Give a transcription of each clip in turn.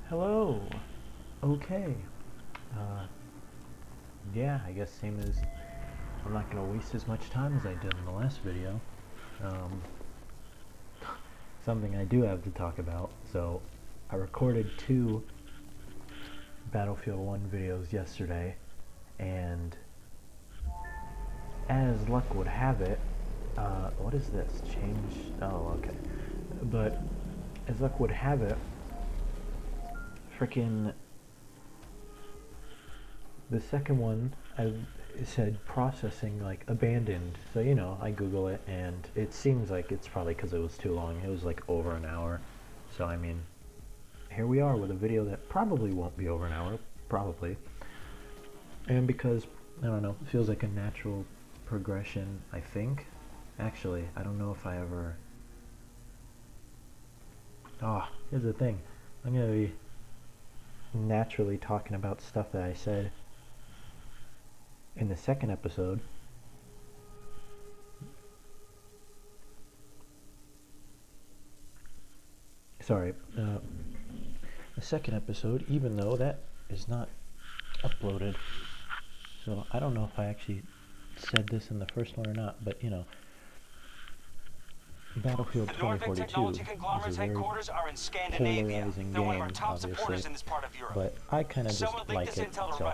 Hello. Okay. Uh, yeah, I guess same as I'm not gonna waste as much time as I did in the last video. Um, something I do have to talk about. So, I recorded 2 Battlefield 1 videos yesterday, and as luck would have it, what is this? Change? Oh, okay. But as luck would have it, frickin' the second one, it said processing like abandoned. So, you know, I Google it and it seems like it's probably because it was too long. It was like over an hour. So, I mean, here we are with a video that probably won't be over an hour, probably. And because, I don't know, it feels like a natural progression, I think. Actually, I don't know if I ever... here's the thing. I'm going to be naturally talking about stuff that I said in the second episode. Sorry, the second episode, even though that is not uploaded. So I don't know if I actually said this in the first one or not, but you know, Battlefield 2042 is a very polarizing game, obviously, but I kind of just like it. So.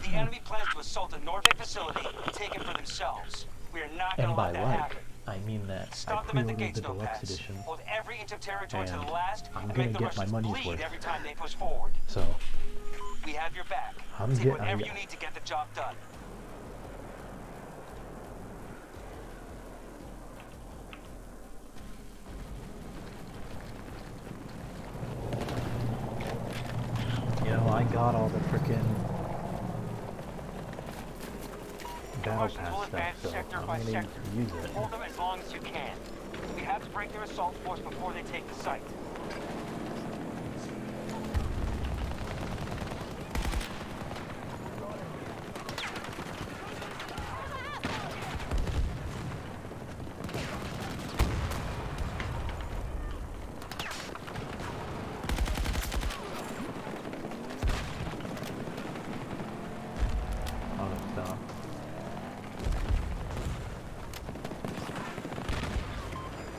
The enemy plans to assault a Norfolk facility and take it for themselves. We are not going to let that happen. I mean that Stop I them at the pre-ordered gates, the deluxe edition, hold every inch of territory to the and last, I'm and gonna make the get my Russians money's bleed worth. every time they push forward. So We have your back. Take whatever you need to get the job done. you know, I got all the frickin' battle pass stuff, so I'm gonna use it. Hold them as long as you can. We have to break their assault force before they take the site.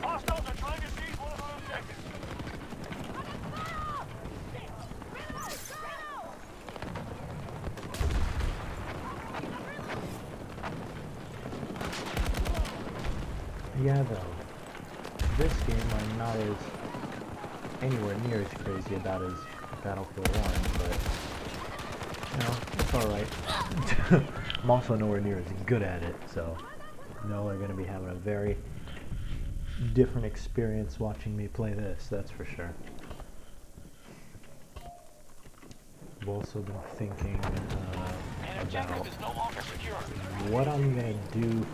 Hostiles are trying to seize one of our objectives. Yeah, though, this game I'm not as anywhere near as crazy about as Battlefield 1, but you know, it's alright. I'm also nowhere near as good at it, so you know we're gonna be having a very different experience watching me play this, that's for sure. I've also been thinking about what I'm gonna do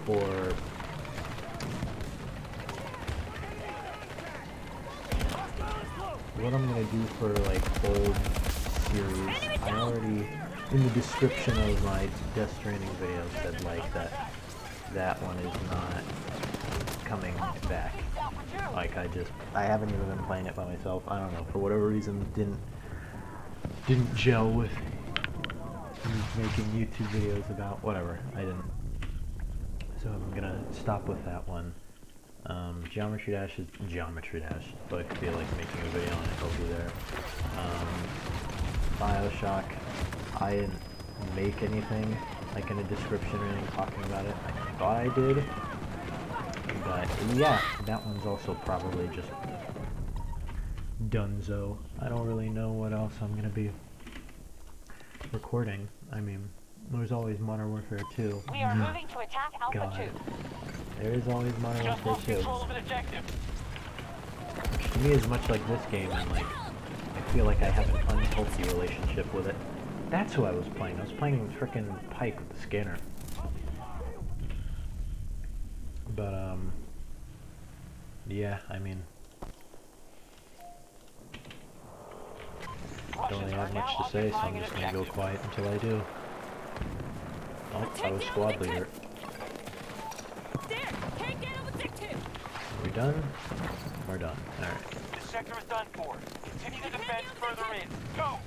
for like old series. I already in the description of my Death Stranding video said like that one is not coming back. Like I haven't even been playing it by myself. I don't know, for whatever reason didn't gel with me making YouTube videos about whatever. I didn't. So I'm gonna stop with that one. Geometry Dash is Geometry Dash, so I feel like making a video on it, I'll be there. Bioshock, I didn't make anything like in a description or anything talking about it. I thought I did, but yeah, that one's also probably just donezo. I don't really know what else I'm gonna be recording. I mean, there's always Modern Warfare 2. We are moving to attack Alpha God. 2. There is always Modern Just Warfare lost 2. control of an objective. Which to me is much like this game, and like, I feel like I have an unhealthy relationship with it. That's who I was playing. I was playing frickin' Pike with the scanner. But, yeah, I mean, don't really have much to say, so I'm just gonna go quiet until I do. Oh, I was squad leader. Are we done? We're done. Alright. This sector is done for. Continue the defense further We're in. Go!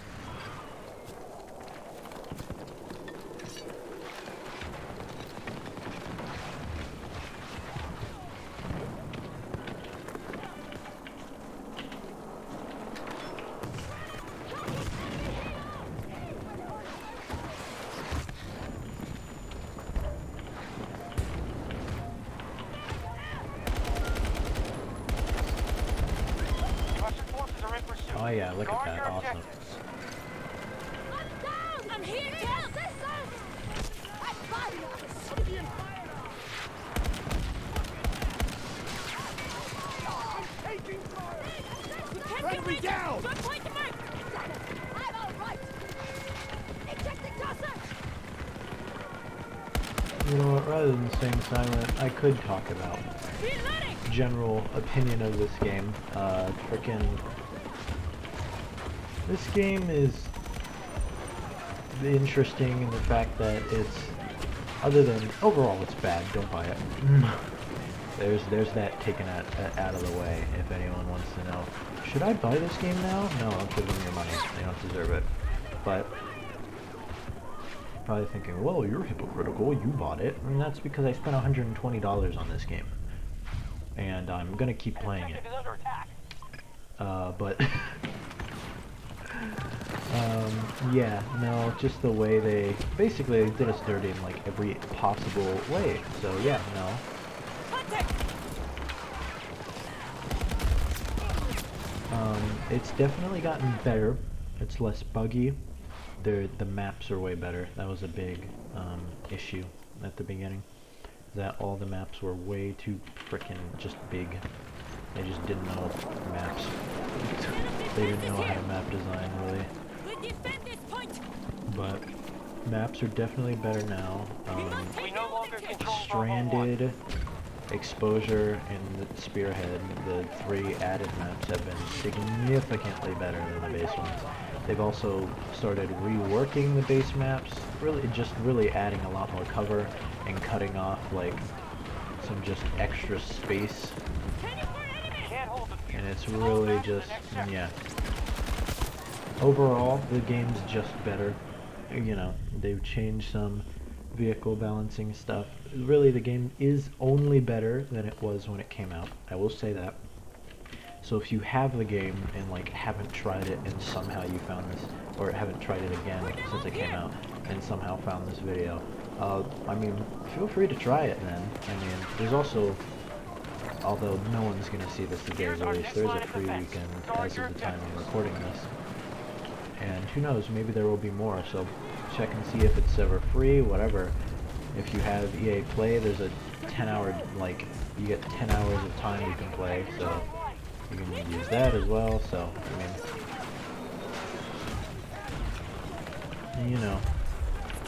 Russian forces are in pursuit. Oh yeah, look at Guard that, your awesome. objectives. I'm here to help! Enemy down! I'm all right! Ejecting tosser! You know what, rather than staying silent, I could talk about Reloading! general opinion of this game. This game is interesting in the fact that it's, other than, overall it's bad, don't buy it. There's that taken out of the way, if anyone wants to know. Should I buy this game now? No, I'll give them your money. They don't deserve it. But, probably thinking, well, you're hypocritical, you bought it. And that's because I spent $120 on this game. And I'm gonna keep playing it. Objective is under attack. But yeah, no, just the way they basically did us dirty in like every possible way. So yeah, no. It's definitely gotten better. It's less buggy. The maps are way better. That was a big issue at the beginning. That all the maps were way too frickin' just big. They just didn't know maps. They didn't know how to map design, really. We defend this point! But maps are definitely better now. We no longer control Stranded, Exposure, and the Spearhead, the 3 added maps have been significantly better than the base ones. They've also started reworking the base maps, really adding a lot more cover and cutting off like some just extra space. Can't hold the And it's really just, yeah. Overall, the game's just better. You know, they've changed some vehicle balancing stuff. Really, the game is only better than it was when it came out. I will say that. So if you have the game and like haven't tried it and somehow you found this, or haven't tried it again since it came out and somehow found this video, I mean, feel free to try it then. I mean, there's also, although no one's going to see this the day of release, there is a free weekend as of the time I'm recording this. And who knows, maybe there will be more, so check and see if it's ever free, whatever. If you have EA Play, there's a 10-hour, like, you get 10 hours of time you can play, so you can use that as well, so, I mean, you know,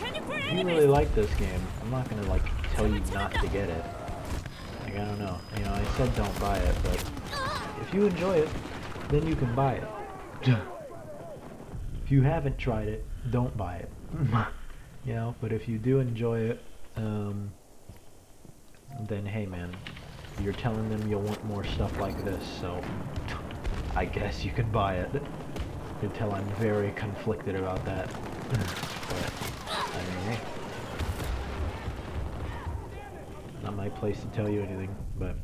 if you really like this game, I'm not gonna, like, tell you not to get it. Like, I don't know, you know, I said don't buy it, but if you enjoy it, then you can buy it. If you haven't tried it, don't buy it. You know, but if you do enjoy it, then hey man, you're telling them you'll want more stuff like this, so I guess you can buy it. You can tell I'm very conflicted about that. But, I mean, hey. Not my place to tell you anything, but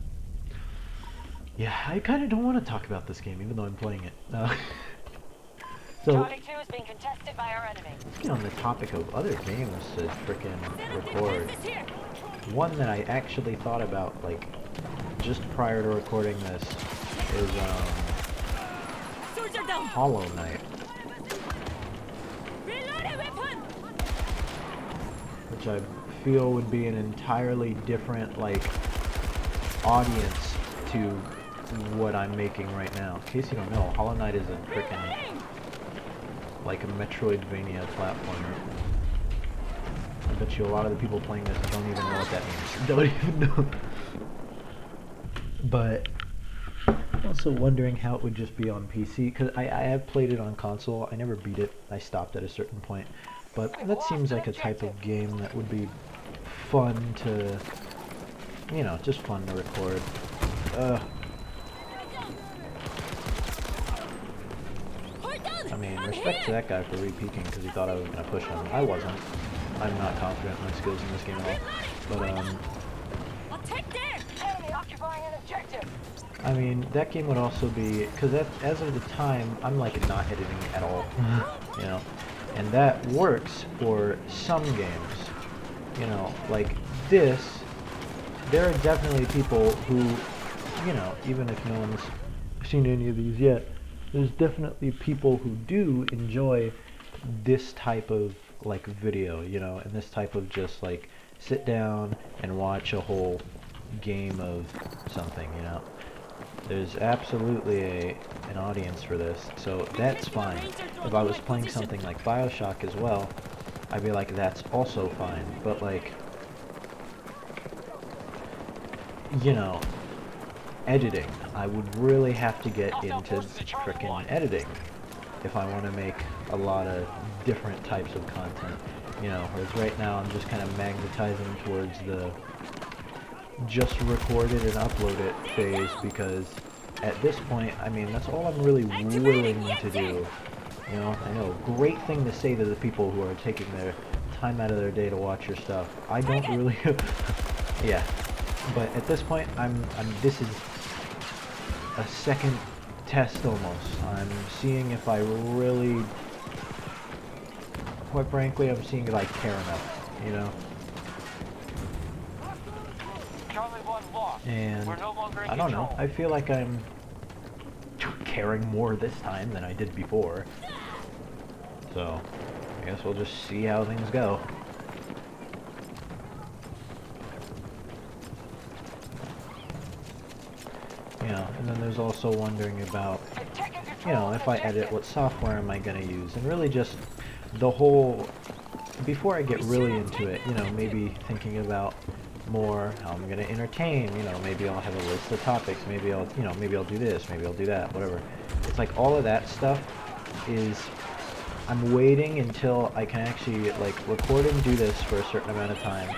yeah, I kind of don't want to talk about this game, even though I'm playing it. So, Charlie 2 is being contested by our enemy. let's get on the topic of other games to frickin' record. One that I actually thought about, like, just prior to recording this is, Hollow Knight. Which I feel would be an entirely different, like, audience to what I'm making right now. In case you don't know, Hollow Knight is a frickin', like a Metroidvania platformer. I bet you a lot of the people playing this don't even know what that means. Don't even know. But I'm also wondering how it would just be on PC, because I have played it on console. I never beat it. I stopped at a certain point. But that seems like a type of game that would be fun to, you know, just fun to record. I mean, respect to that guy for re-peeking because he thought I was going to push him. I wasn't. I'm not confident in my skills in this game at all. But, I'll take there. Enemy occupying an objective. I mean, that game would also be... Because as of the time, I'm, like, not editing at all. You know? And that works for some games. You know, like this, there are definitely people who, you know, even if no one's seen any of these yet, there's definitely people who do enjoy this type of like video, you know, and this type of just like sit down and watch a whole game of something, you know. There's absolutely an audience for this, so that's fine. If I was playing something like BioShock as well, I'd be like, that's also fine, but like, you know, editing. I would really have to get into frickin' editing if I want to make a lot of different types of content, you know, whereas right now I'm just kind of magnetizing towards the just record it and upload it phase, because at this point, I mean, that's all I'm really willing to do. You know, I know, great thing to say to the people who are taking their time out of their day to watch your stuff. I don't really, yeah. But at this point, this is a second test almost. I'm seeing if I really, quite frankly, I'm seeing if I care enough, you know? Charlie 1 lost. And We're no longer in I don't know, control. I feel like I'm caring more this time than I did before. So, I guess we'll just see how things go. You know, and then there's also wondering about, you know, if I edit, what software am I going to use? And really just the whole, before I get really into it, you know, maybe thinking about more how I'm going to entertain, you know, maybe I'll have a list of topics, maybe I'll, you know, maybe I'll do this, maybe I'll do that, whatever. It's like all of that stuff is, I'm waiting until I can actually, like, record and do this for a certain amount of time,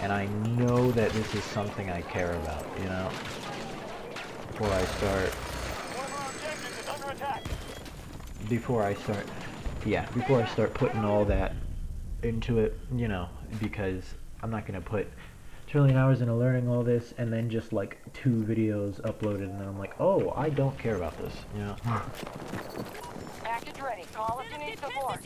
and I know that this is something I care about, you know? Before I start... Before I start putting all that into it, you know, because I'm not going to put a trillion hours into learning all this, and then just, like, 2 videos uploaded, and then I'm like, oh, I don't care about this, you know? Package ready. Call if you need support.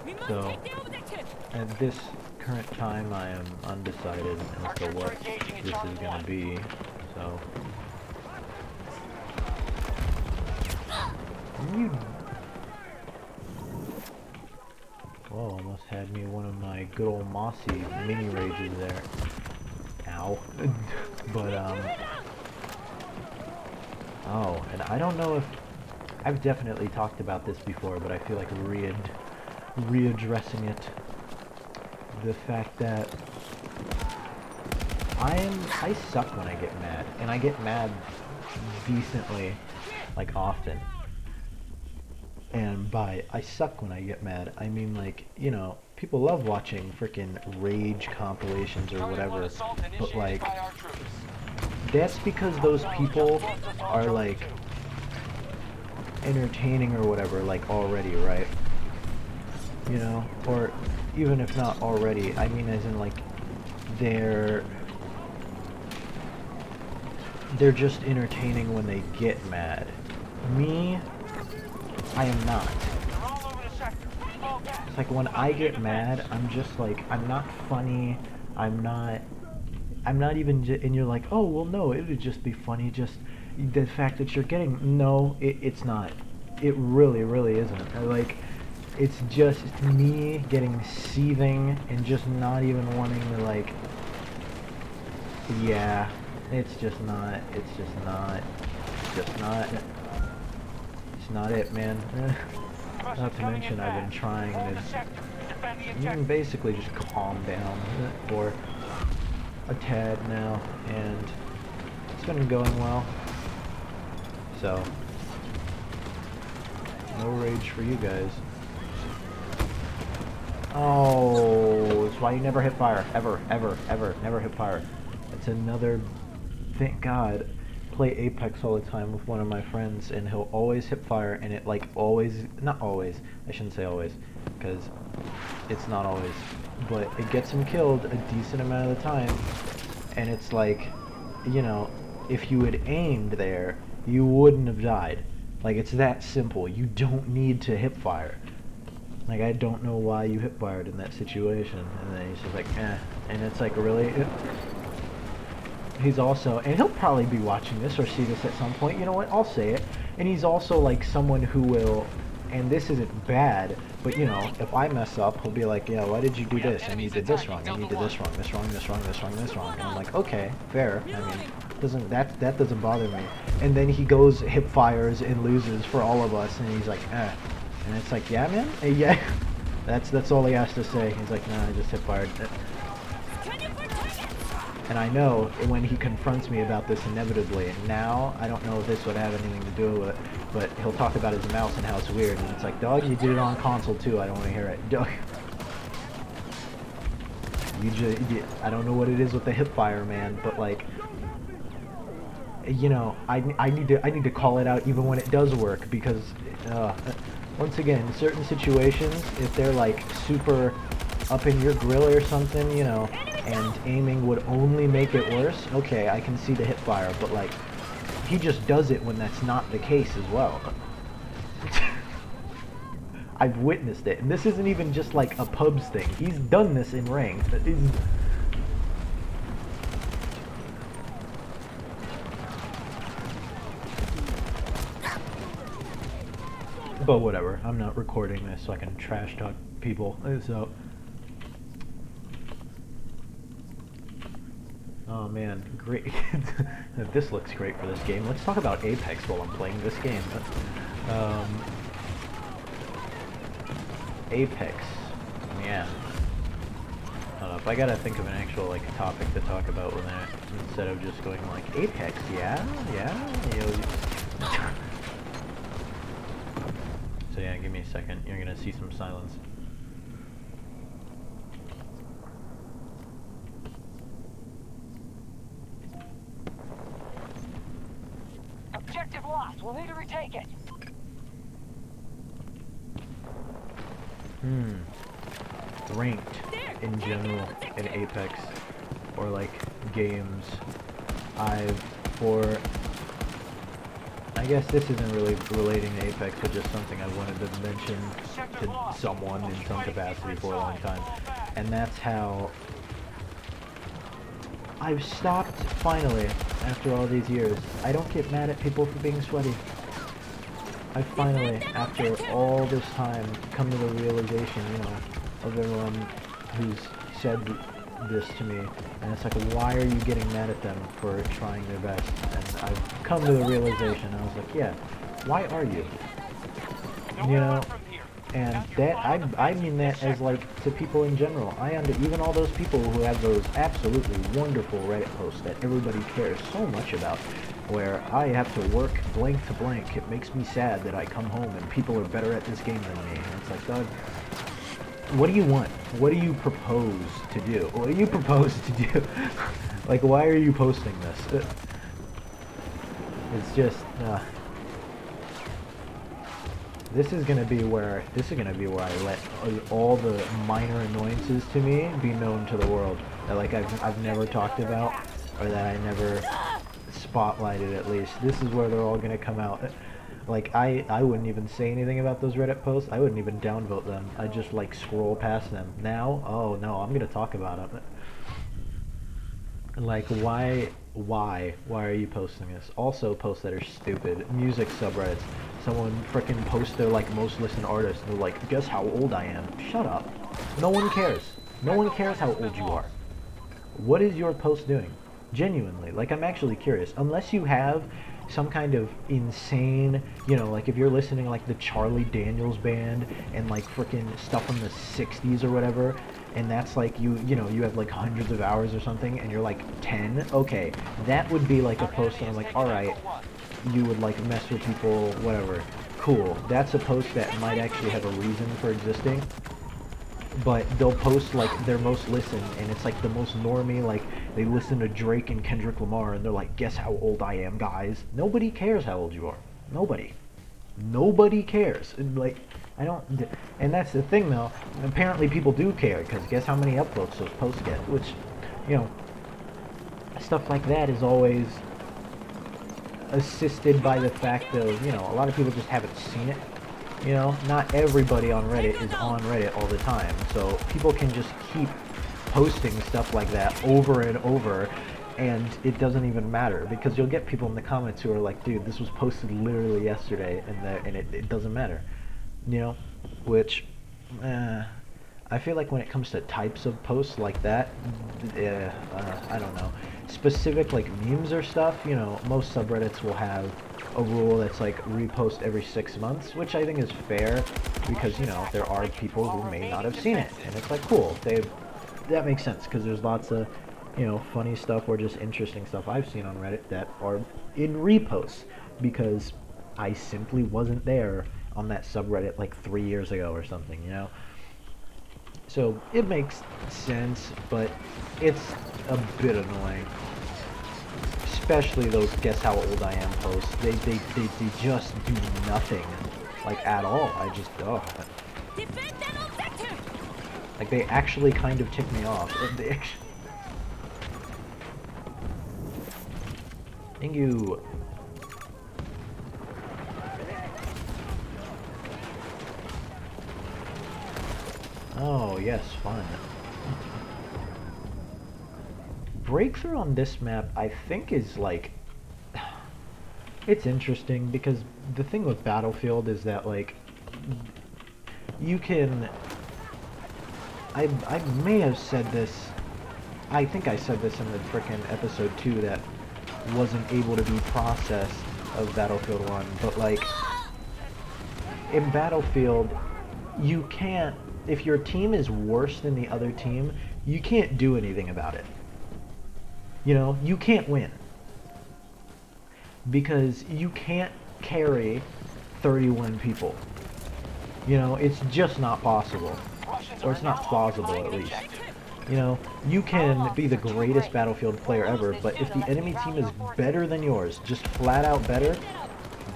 We must So, take the objective. at this current time, I am undecided as to what this is going to be, so... You... Whoa, almost had me one of my good old Mossy mini rages there. Ow. But, oh, and I don't know if... I've definitely talked about this before, but I feel like readdressing it. The fact that I suck when I get mad, and I get mad decently, like, often. And by I suck when I get mad, I mean, like, you know, people love watching frickin' rage compilations or whatever, but like, that's because those people are like entertaining or whatever, like, already, right? You know, or even if not already, I mean as in like they're just entertaining when they get mad. Me, I am not. It's like when I get mad, I'm just like, I'm not funny, I'm not even, and you're like, oh, well, no, it would just be funny, just the fact that you're getting, no, it's not. It really, really isn't. Like, it's just me getting seething and just not even wanting to, like, yeah, it's just not, it's not it, man. Not to mention I've been trying to basically just calm down for a tad now, and it's been going well. So, no rage for you guys. Oh, it's why you never hit fire. Ever, ever, ever. Never hit fire. It's another... Thank God. play Apex all the time with one of my friends, and he'll always hip fire, and it like always, not always, I shouldn't say always, because it's not always, but it gets him killed a decent amount of the time, and it's like, you know, if you had aimed there, you wouldn't have died. Like, it's that simple. You don't need to hip fire. Like, I don't know why you hip fired in that situation. And then he's just like, eh. And it's like, really? He's also, and he'll probably be watching this or see this at some point. You know what? I'll say it. And he's also like someone who will, and this isn't bad, but you know, if I mess up, he'll be like, yeah, why did you do this? And you did this wrong, and you did this wrong, this wrong, this wrong, this wrong, this wrong. And I'm like, okay, fair. I mean, that doesn't bother me. And then he goes hip fires and loses for all of us, and he's like, eh. And it's like, yeah, man, yeah. That's all he has to say. He's like, nah, I just hip fired. And I know when he confronts me about this inevitably, now, I don't know if this would have anything to do with it, but he'll talk about his mouse and how it's weird, and it's like, dog, you did it on console too, I don't want to hear it. Dog. I don't know what it is with the hip fire, man, but like, you know, I need to call it out even when it does work, because, once again, in certain situations, if they're like super up in your grill or something, you know, and aiming would only make it worse, okay, I can see the hip fire, but like, he just does it when that's not the case as well. I've witnessed it, and this isn't even just like a pubs thing. He's done this in ranks. But whatever, I'm not recording this so I can trash talk people, so. Oh man, great. This looks great for this game. Let's talk about Apex while I'm playing this game. Apex, yeah. I don't know, if I gotta think of an actual like topic to talk about with it, instead of just going like, Apex, yeah, you know. So yeah, give me a second, you're gonna see some silence. Objective lost. We'll need to retake it. Ranked in general in Apex, or like games, I guess this isn't really relating to Apex, but just something I wanted to mention to someone in some capacity for a long time, and that's how I've stopped, finally, after all these years. I don't get mad at people for being sweaty. I finally, after all this time, come to the realization, you know, of everyone who's said this to me, and it's like, why are you getting mad at them for trying their best? And I've come to the realization, I was like, yeah, why are you? You know, and that, I mean that as like, to people in general. Even all those people who have those absolutely wonderful Reddit posts that everybody cares so much about, where I have to work blank to blank. It makes me sad that I come home and people are better at this game than me. And it's like, Doug, what do you want? What do you propose to do? What do you propose to do? Like, why are you posting this? It's just, this is gonna be where I let all the minor annoyances to me be known to the world. That like I've never talked about, or that I never spotlighted at least. This is where they're all gonna come out. Like, I wouldn't even say anything about those Reddit posts. I wouldn't even downvote them. I'd just like scroll past them. Now, oh no, I'm gonna talk about them. Like, why are you posting this? Also, posts that are stupid. Music subreddits. Someone frickin' posts their like most listened artist, and they're like, guess how old I am. Shut up. No one cares. No one cares how old you are. What is your post doing? Genuinely, like, I'm actually curious. Unless you have some kind of insane, you know, like if you're listening to like the Charlie Daniels Band and like frickin' stuff from the 60s or whatever, and that's like you know, you have like hundreds of hours or something, and you're like 10, okay, that would be like a post and I'm like, alright, you would like mess with people, whatever, cool. That's a post that might actually have a reason for existing. but they'll post like their most listened, and it's like the most normie, like they listen to Drake and Kendrick Lamar, and they're like, guess how old I am, guys. Nobody cares how old you are. Nobody cares. And like, I don't, and that's the thing though, apparently people do care, because guess how many upvotes those posts get, which, you know, stuff like that is always assisted by the fact of, you know, a lot of people just haven't seen it. You know, not everybody on Reddit is on Reddit all the time, so people can just keep posting stuff like that over and over, and it doesn't even matter, because you'll get people in the comments who are like, dude, this was posted literally yesterday, and it doesn't matter, you know, which, I feel like when it comes to types of posts like that, I don't know, specific like memes or stuff, you know, most subreddits will have a rule that's like repost every 6 months, which I think is fair, because, you know, there are people who may not have seen it, and it's like, cool, that makes sense, because there's lots of, you know, funny stuff or just interesting stuff I've seen on Reddit that are in reposts, because I simply wasn't there on that subreddit like 3 years ago or something, you know? So it makes sense, but it's a bit annoying. Especially those guess how old I am posts. They just do nothing, like, at all. I just, oh. Defend that objective! Like, they actually kind of tick me off. Thank you. Oh, yes, fun. Breakthrough on this map, I think, is like, it's interesting, because the thing with Battlefield is that, like, you can, I may have said this, I think I said this in the frickin' episode 2 that wasn't able to be processed of Battlefield 1, but like, in Battlefield, you can't, if your team is worse than the other team, you can't do anything about it. You know, you can't win. Because you can't carry 31 people. You know, it's just not possible. Or it's not plausible, at least. You know, you can be the greatest Battlefield player ever, but if the enemy team is better than yours, just flat out better,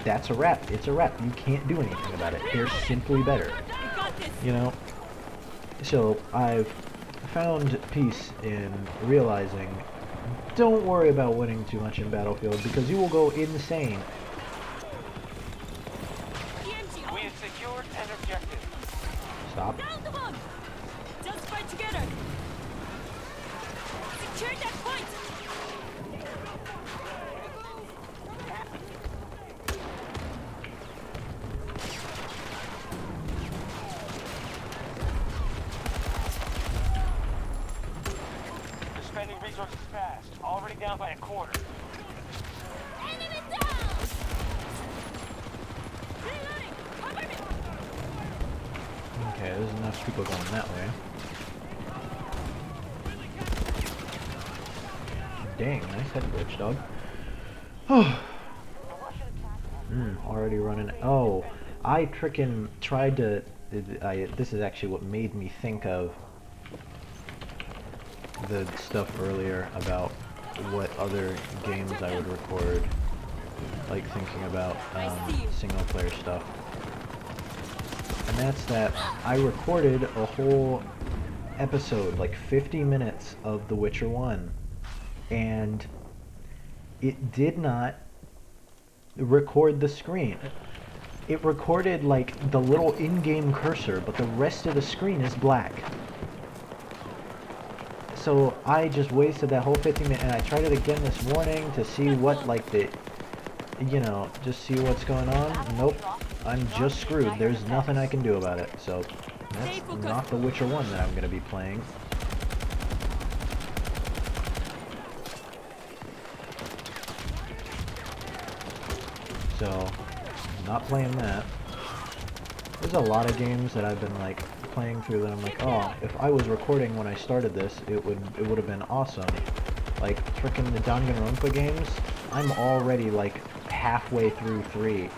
that's a wrap. It's a wrap. You can't do anything about it. They're simply better. You know? So, I've found peace in realizing, don't worry about winning too much in Battlefield, because you will go insane. We have secured an objective. Stop. Down the one! Just fight together! Secure that point! They're spending resources fast. Already down by a quarter. Enemy down! Reloading! Cover me! Okay, there's enough people going that way. Dang, nice head glitch, dog. Already running. Oh, I frickin' tried to. This is actually what made me think of the stuff earlier about what other games I would record. Like thinking about single player stuff. And that's that I recorded a whole episode, like 50 minutes of The Witcher 1. And it did not record the screen. It recorded like the little in-game cursor, but the rest of the screen is black. So I just wasted that whole 50 minutes, and I tried it again this morning to see what, like, the, you know, just see what's going on. Nope, I'm just screwed. There's nothing I can do about it. So that's not The Witcher 1 that I'm going to be playing. So, not playing that. There's a lot of games that I've been like playing through that I'm like, oh, if I was recording when I started this, it would have been awesome. Like frickin' the Danganronpa games, I'm already like halfway through 3.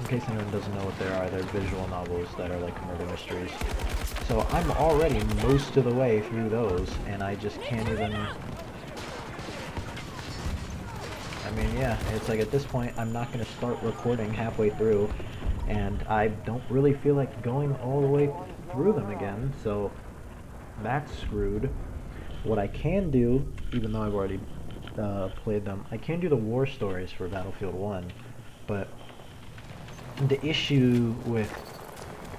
in case anyone doesn't know what they are, they're visual novels that are like murder mysteries. So I'm already most of the way through those, and I just can't even... I mean, yeah, it's like at this point, I'm not going to start recording halfway through, and I don't really feel like going all the way through them again, so that's screwed. What I can do, even though I've already played them, I can do the war stories for Battlefield 1, but the issue with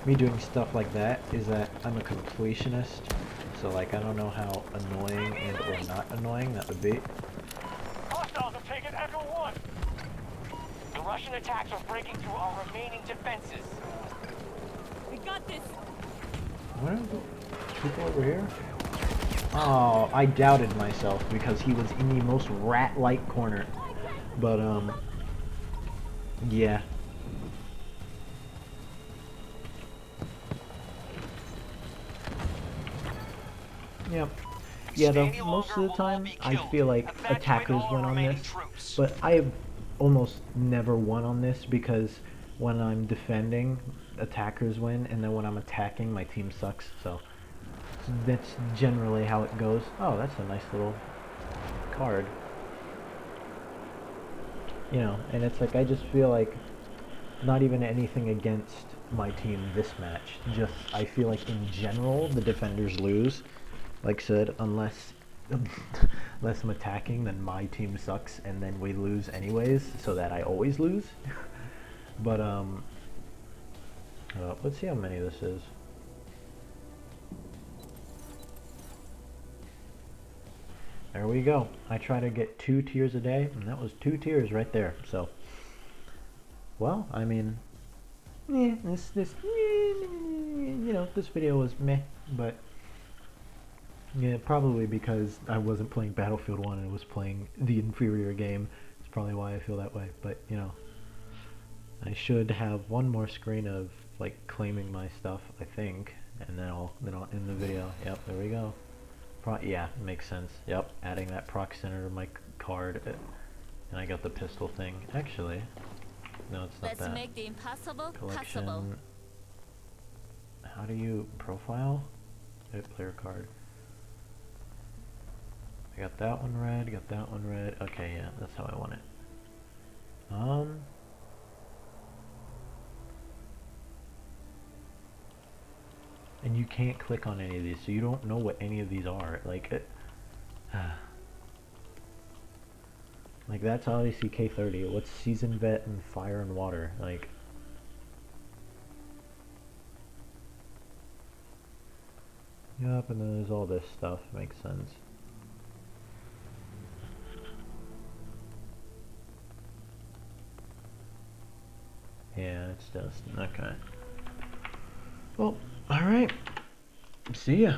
me doing stuff like that is that I'm a completionist, so like I don't know how annoying and or not annoying that would be. Hostiles have taken Echo 1. The Russian attacks are breaking through our remaining defenses. We got this. What are the people over here? Oh, I doubted myself because he was in the most rat-like corner. But, yeah. Yep. Yeah, though, most of the time, I feel like attackers win on this. But I have almost never won on this because when I'm defending, attackers win, and then when I'm attacking, my team sucks, so... That's generally how it goes. Oh, that's a nice little card. You know, and it's like, I just feel like not even anything against my team this match. Just, I feel like in general, the defenders lose. Like I said, unless I'm attacking, then my team sucks, and then we lose anyways, so that I always lose. But, let's see how many this is. There we go. I try to get 2 tiers a day, and that was 2 tiers right there. So, well, I mean, you know, this video was meh, but yeah, probably because I wasn't playing Battlefield 1 and was playing the inferior game. It's probably why I feel that way. But you know, I should have one more screen of like claiming my stuff, I think, and then I'll end the video. Yep, there we go. Yeah, makes sense. Yep, adding that proc center to my card, and I got the pistol thing. Actually, no, it's not Let's that. make the impossible Collection. possible. How do you profile? Edit player card. I got that one red. Got that one red. Okay, yeah, that's how I want it. And you can't click on any of these, so you don't know what any of these are. Like, like that's obviously K30. What's Seasoned Vet and Fire and Water? Like, yep, and then there's all this stuff. Makes sense. Yeah, it's just okay. Well, alright. See ya.